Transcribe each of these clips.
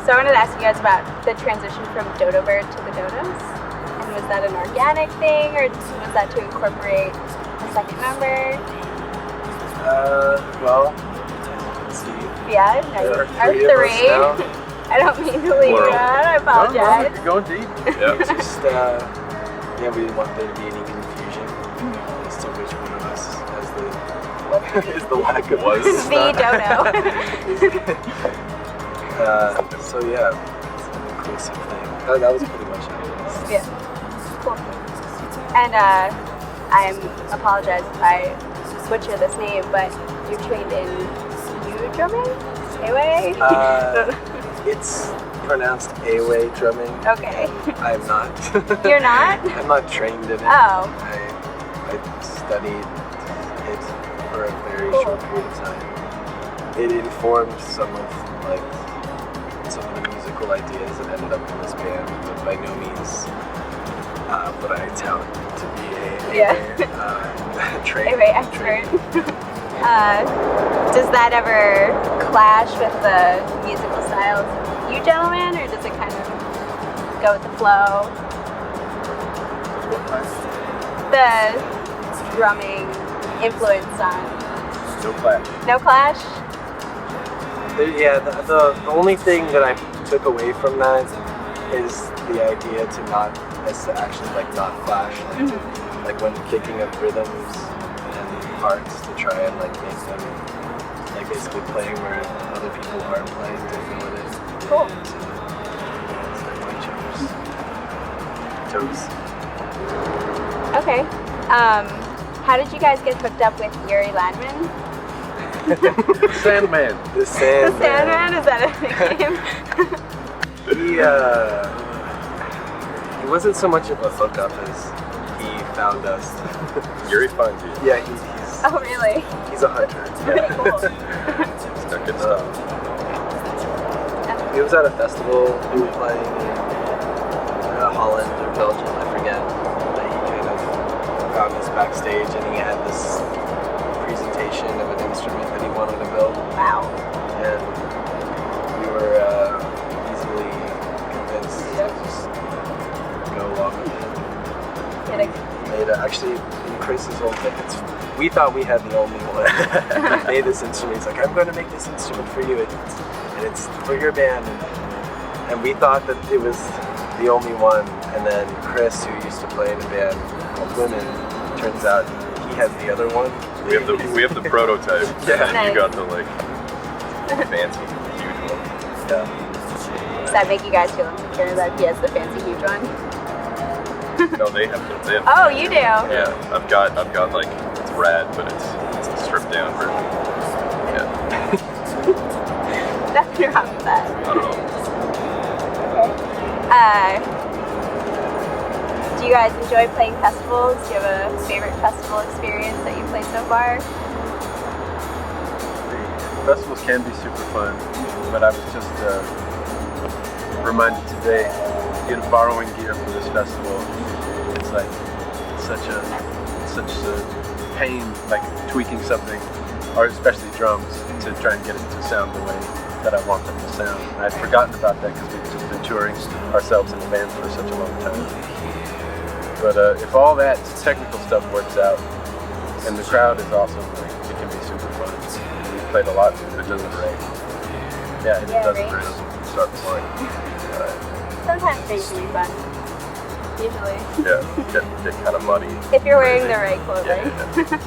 So I wanted to ask you guys about the transition from Dodo Bird to the Dodos. And was that an organic thing, or was that to incorporate a second member? Well, let's see. Yeah, There our are three of us three. I don't mean to leave you out. I apologize. You're going deep. Yeah. Just, yeah, we didn't want there to be any confusion as to which one of us is the lack of us. The Dodo. So yeah, it's an inclusive thing. That was pretty much it. Yeah. Cool. And I apologize if I butcher this name, but you're trained in drumming? Away? It's pronounced Away drumming. Okay. I'm not. You're not? I'm not trained in it. Oh. I studied it for a very Cool. short period of time. It informed some of the musical ideas that ended up in this band, but by no means would I tout to be a trained Away expert. Does that ever clash with the musical styles of you gentlemen, or does it kind of go with the flow? The drumming influence on... No clash. No clash? Yeah, the only thing that I took away from that is the idea to actually not clash, like when picking up rhythms and parts to try and make them basically playing where other people aren't playing to fill it in. Cool. Step on toes. Okay. How did you guys get hooked up with Yuri Landman? Sandman. The Sandman. The Sandman? Is that a nickname? He wasn't so much of a hookup as he found us. Yuri finds you. Yeah, he's Oh, really? he's a hunter. Pretty cool. It's got good stuff. He was at a festival we were playing in Holland or Belgium, I forget. But he kind of found us backstage and he had this presentation of an instrument that he wanted to build. Wow. And we were easily convinced to just go along with it. Kidding. Actually, in Chris's whole thing, we thought we had the only one. He made this instrument. He's like, I'm going to make this instrument for you, and it's for your band. And we thought that it was the only one. And then Chris, who used to play in a band called Women, turns out he has the other one. We have the prototype. Yeah. And then you got the fancy huge one. Yeah. Does that make you guys feel insecure that he has the fancy huge one? No, they have the Oh, you do? Yeah, I've got it's rad, but it's the stripped down version. Yeah. Nothing wrong with that. I don't know. Do you guys enjoy playing festivals? Do you have a favorite festival experience that you've played so far? Festivals can be super fun, but I was just reminded today, borrowing gear for this festival, it's such a pain, tweaking something, or especially drums, to try and get it to sound the way that I want them to sound. I'd forgotten about that because we've just been touring ourselves in the band for such a long time. But if all that technical stuff works out, and the crowd is awesome, it can be super fun. We've played a lot, but it doesn't rain. Yeah, it doesn't rain. rain when we start playing. Sometimes rain can be fun. Usually. Yeah, get kind of muddy. If you're wearing the right clothing. Yeah.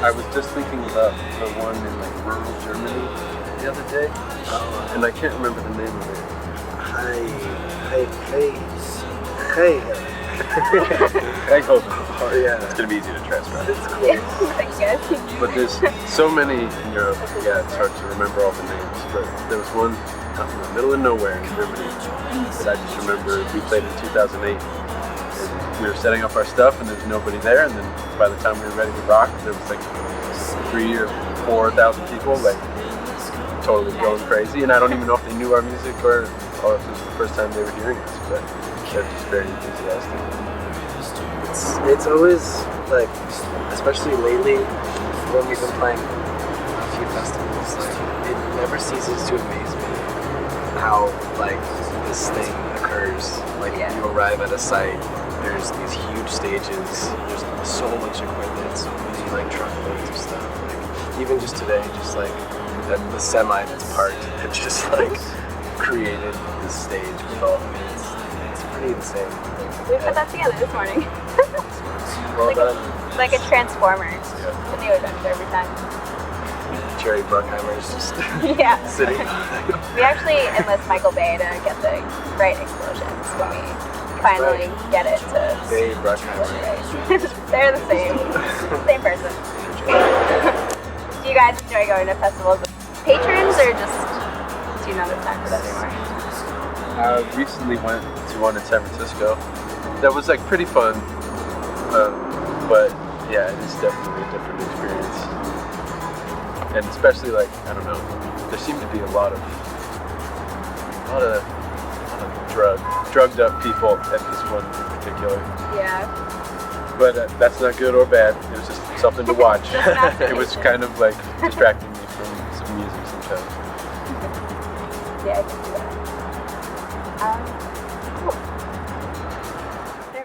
I was just thinking about the one in rural Germany the other day, and I can't remember the name of it. Oh yeah, It's gonna be easy to transcribe. it's cool. Thanks, guys. But there's so many in Europe. Yeah, it's hard to remember all the names. But there was one out in the middle of nowhere in Germany that I just remember. We played in 2008. And we were setting up our stuff, and there was nobody there. And then by the time we were ready to rock, there was 3,000 or 4,000 people, totally going crazy. And I don't even know if they knew our music or if it was the first time they were hearing us. But they're just very enthusiastic. It's always especially lately when we've been playing a few festivals, it never ceases to amaze me how like this thing occurs. Like you arrive at a site, there's these huge stages, there's so much equipment, so many like truckloads of stuff. Like even just today, just like the semi that's parked that just like created this stage with all of it. It's pretty insane. We put that together this morning. Well like done. Like a transformer. Yeah. The new adventure every time. Jerry Bruckheimer's just Yeah. sitting. We actually enlist Michael Bay to get the right explosions when we finally get it to. Bay Bruckheimer. They're the same. Same person. Do you guys enjoy going to festivals with patrons or just do you not have time for that anymore? I recently went to one in San Francisco. That was like pretty fun, but yeah, it is definitely a different experience. And especially like, I don't know, there seemed to be a lot of drugged up people at this one in particular. Yeah. But that's not good or bad. It was just something to watch. It was kind of like distracting me from some music sometimes. Yeah, I can see that.